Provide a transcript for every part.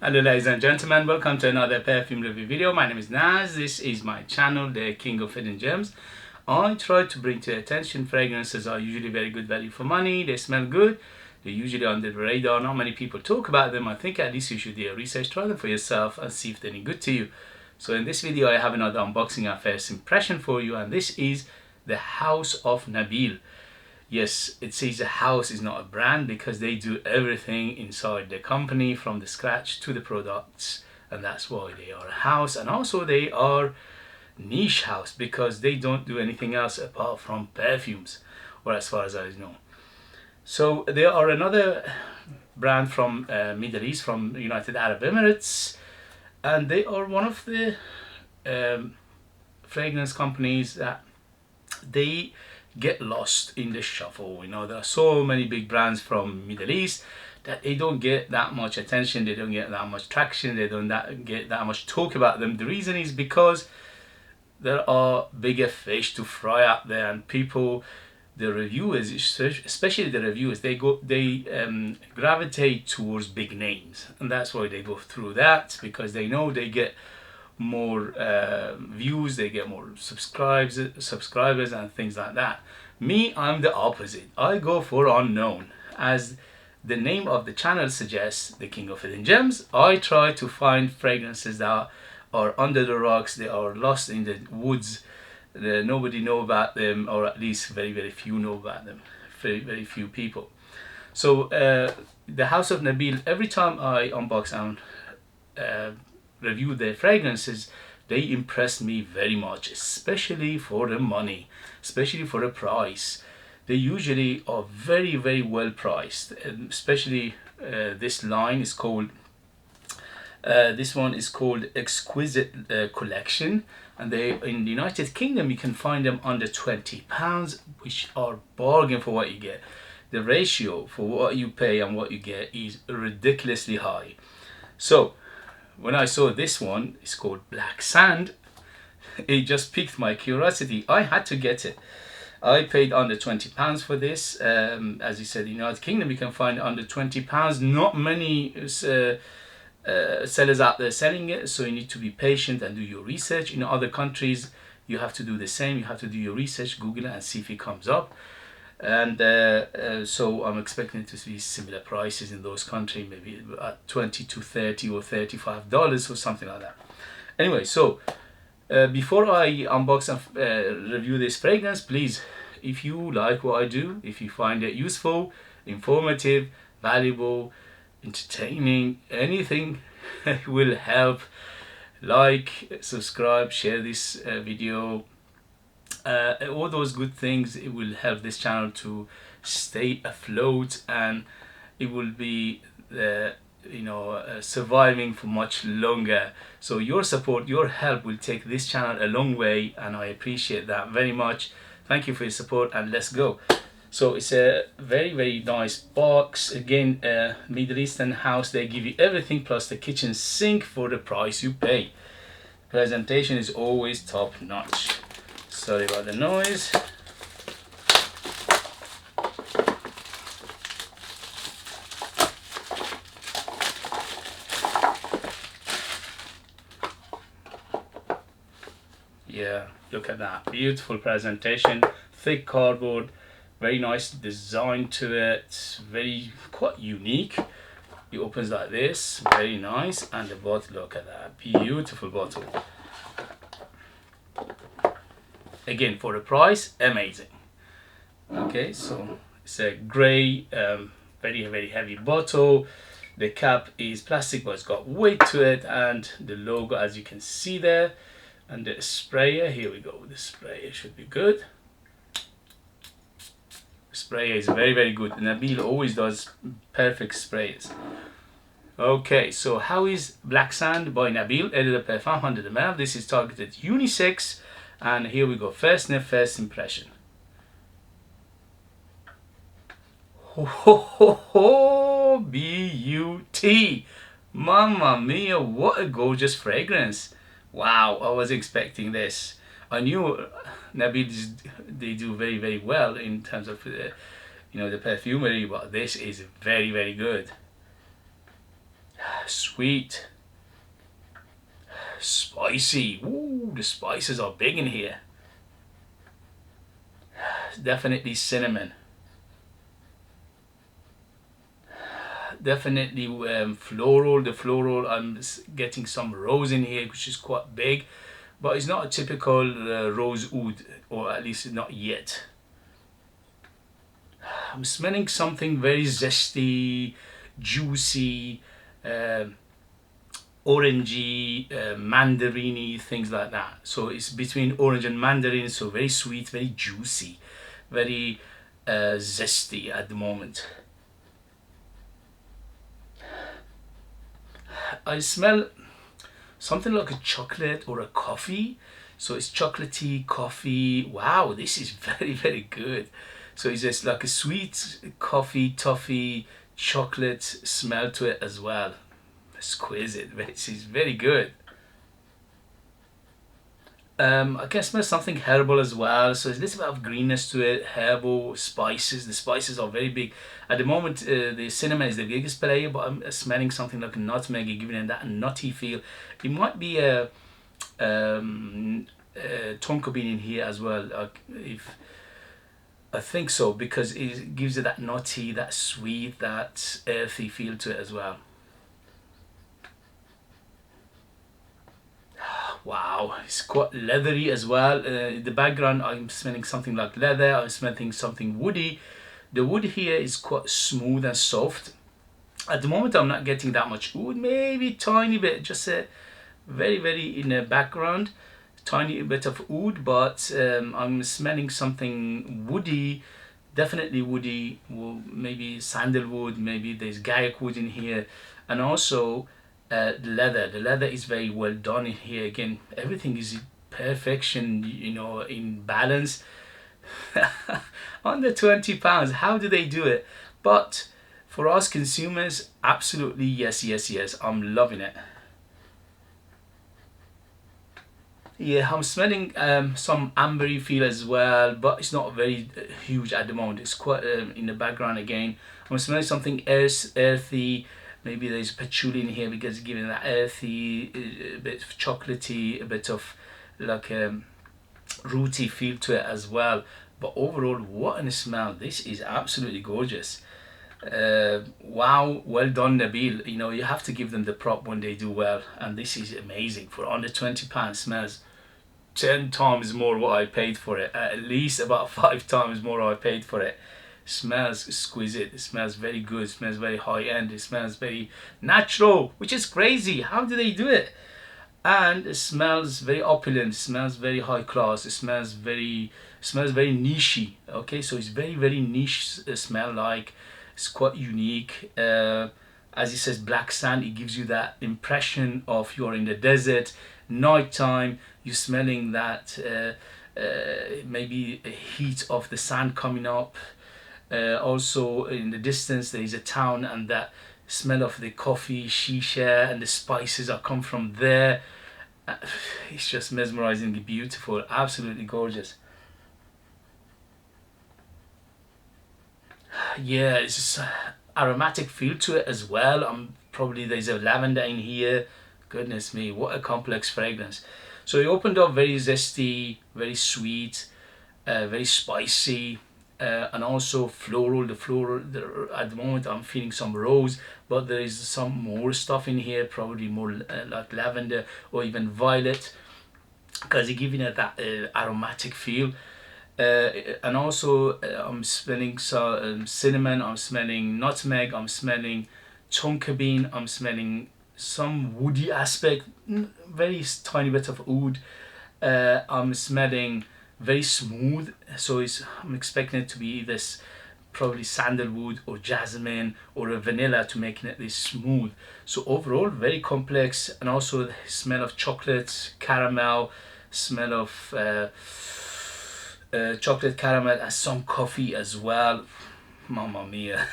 Hello ladies and gentlemen, welcome to another perfume review video. My name is Naz. This is my channel, the King of Hidden Gems. I try to bring to your attention fragrances are usually very good value for money. They smell good. They're usually under the radar. Not many people talk about them. I think at least you should do your research, try them for yourself and see if they're any good to you. So in this video I have another unboxing and first impression for you, and this is the House of Nabeel. Yes, it says a house is not a brand because they do everything inside the company from the scratch to the products, and that's why they are a house. And also they are niche house because they don't do anything else apart from perfumes, or as far as I know. So they are another brand from Middle East, from United Arab Emirates, and they are one of the fragrance companies that they get lost in the shuffle. You know, there are so many big brands from Middle East that they don't get that much attention, they don't get that much traction, they don't get that much talk about them. The reason is because there are bigger fish to fry out there, and people, the reviewers, especially the reviewers, they gravitate towards big names, and that's why they go through that, because they know they get more views, they get more subscribers and things like that. Me, I'm the opposite. I go for unknown. As the name of the channel suggests, the King of Hidden Gems, I try to find fragrances that are under the rocks, they are lost in the woods, nobody know about them, or at least very few know about them, very few people. So the House of Nabeel, every time I unbox and review their fragrances, they impress me very much, especially for the money, especially for the price. They usually are very well priced, and especially this line is called this one is called Exquisite Collection, and they in the United Kingdom you can find them under £20, which are bargain for what you get. The ratio for what you pay and what you get is ridiculously high. So when I saw this one, it's called Black Sand, it just piqued my curiosity. I had to get it. I paid under £20 for this. As you said, in the United Kingdom you can find under £20. Not many sellers out there selling it, so you need to be patient and do your research. In other countries you have to do the same. You have to do your research, Google it and see if it comes up. And so I'm expecting to see similar prices in those countries, maybe at 20 to 30 or $35 or something like that. Anyway, so before I unbox and review this fragrance, please, if you like what I do, if you find it useful, informative, valuable, entertaining, anything will help, like, subscribe, share this video, all those good things. It will help this channel to stay afloat, and it will be surviving for much longer. So your support, your help will take this channel a long way, and I appreciate that very much. Thank you for your support, and let's go. So it's a very nice box. Again, Middle Eastern house, they give you everything plus the kitchen sink for the price you pay. Presentation is always top notch. Sorry about the noise. Yeah, look at that. Beautiful presentation. Thick cardboard. Very nice design to it. Quite unique. It opens like this. Very nice. And the bottle, look at that. Beautiful bottle. Again, for the price, amazing. Okay, so it's a grey, very heavy bottle. The cap is plastic, but it's got weight to it, and the logo, as you can see there. And the sprayer, here we go. The sprayer should be good. The sprayer is very good. Nabeel always does perfect sprays. Okay, so how is Black Sand by Nabeel? Eau de Parfum 100 ml. This is targeted unisex. And here we go. First sniff, first impression. Ho, beauty. Mamma mia, what a gorgeous fragrance. Wow, I was expecting this. I knew Nabeel, they do very well in terms of the perfumery, but this is very good. Sweet. Spicy. Ooh, the spices are big in here. Definitely cinnamon. Definitely floral. The floral, I'm getting some rose in here, which is quite big, but it's not a typical rose oud, or at least not yet. I'm smelling something very zesty, juicy, orangey, mandarini, things like that. So it's between orange and mandarin, so very sweet, very juicy, very zesty at the moment. I smell something like a chocolate or a coffee. So it's chocolatey coffee. Wow, this is very, very good. So it's just like a sweet coffee, toffee, chocolate smell to it as well. Exquisite. This is very good. I can smell something herbal as well. So there's a little bit of greenness to it. Herbal spices. The spices are very big. At the moment, the cinnamon is the biggest player, but I'm smelling something like a nutmeg, giving it that nutty feel. It might be a tonka bean in here as well. If I think so, because it gives it that nutty, that sweet, that earthy feel to it as well. Wow, it's quite leathery as well. In the background, I'm smelling something like leather. I'm smelling something woody. The wood here is quite smooth and soft. At the moment, I'm not getting that much wood. Maybe tiny bit, just a very in the background, tiny bit of wood. But I'm smelling something woody. Definitely woody. Well, maybe sandalwood. Maybe there's gaiac wood in here, and also the leather. The leather is very well done in here. Again, everything is in perfection, you know, in balance. Under £20, how do they do it? But for us consumers, absolutely yes, yes, yes. I'm loving it. Yeah, I'm smelling some ambery feel as well, but it's not very huge at the moment. It's quite in the background again. I'm smelling something earthy. Maybe there's patchouli in here because it's giving that earthy, a bit of chocolatey, a bit of like rooty feel to it as well. But overall, what a smell. This is absolutely gorgeous. Wow, well done, Nabeel. You know, you have to give them the prop when they do well, and this is amazing. For under £20, smells 10 times more what I paid for it. At least about 5 times more I paid for it. Smells exquisite. It smells very good. It smells very high end. It smells very natural, which is crazy. How do they do it? And it smells very opulent. It smells very high class. It smells very nichey. Okay, so it's very niche smell. Like, it's quite unique. As it says, black sand. It gives you that impression of you're in the desert, nighttime. You're smelling that maybe heat of the sand coming up. Also in the distance there is a town, and that smell of the coffee, shisha, and the spices that come from there. It's just mesmerizingly beautiful, absolutely gorgeous. Yeah, it's just aromatic feel to it as well. Probably there's a lavender in here. Goodness me, what a complex fragrance. So it opened up very zesty, very sweet, very spicy, and also floral. At the moment I'm feeling some rose, but there is some more stuff in here, probably more like lavender or even violet, because it's giving it that aromatic feel. And also I'm smelling cinnamon, I'm smelling nutmeg, I'm smelling tonka bean, I'm smelling some woody aspect, very tiny bit of oud. I'm smelling very smooth, so I'm expecting it to be this probably sandalwood or jasmine or a vanilla to making it this smooth. So overall very complex, and also the smell of chocolate, caramel, smell of chocolate caramel, and some coffee as well. Mamma mia.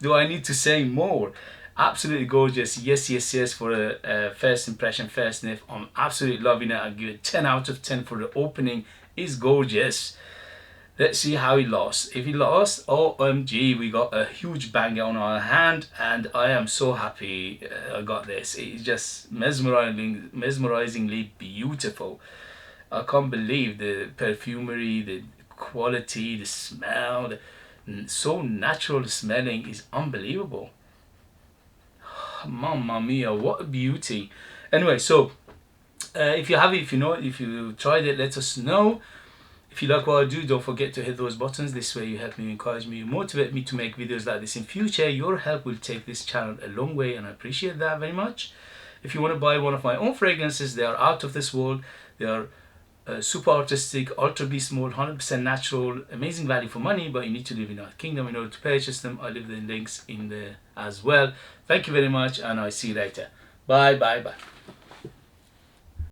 Do I need to say more? Absolutely gorgeous. Yes, yes, yes. For a first impression, first sniff, I'm absolutely loving it. I'll give it 10 out of 10 for the opening. It's gorgeous. Let's see how he lost. If he lost, OMG, we got a huge bang on our hand, and I am so happy I got this. It's just mesmerizingly beautiful. I can't believe the perfumery, the quality, the smell, so natural smelling is unbelievable. Mamma mia, what a beauty. Anyway, so if you have it, if you tried it, let us know. If you like what I do, don't forget to hit those buttons. This way you help me, encourage me, motivate me to make videos like this in future. Your help will take this channel a long way, and I appreciate that very much. If you want to buy one of my own fragrances, they are out of this world. They are super artistic, ultra beast mode, 100% natural, amazing value for money, but you need to live in our kingdom in order to purchase them. I leave the links in there as well. Thank you very much, and I'll see you later. Bye, bye, bye.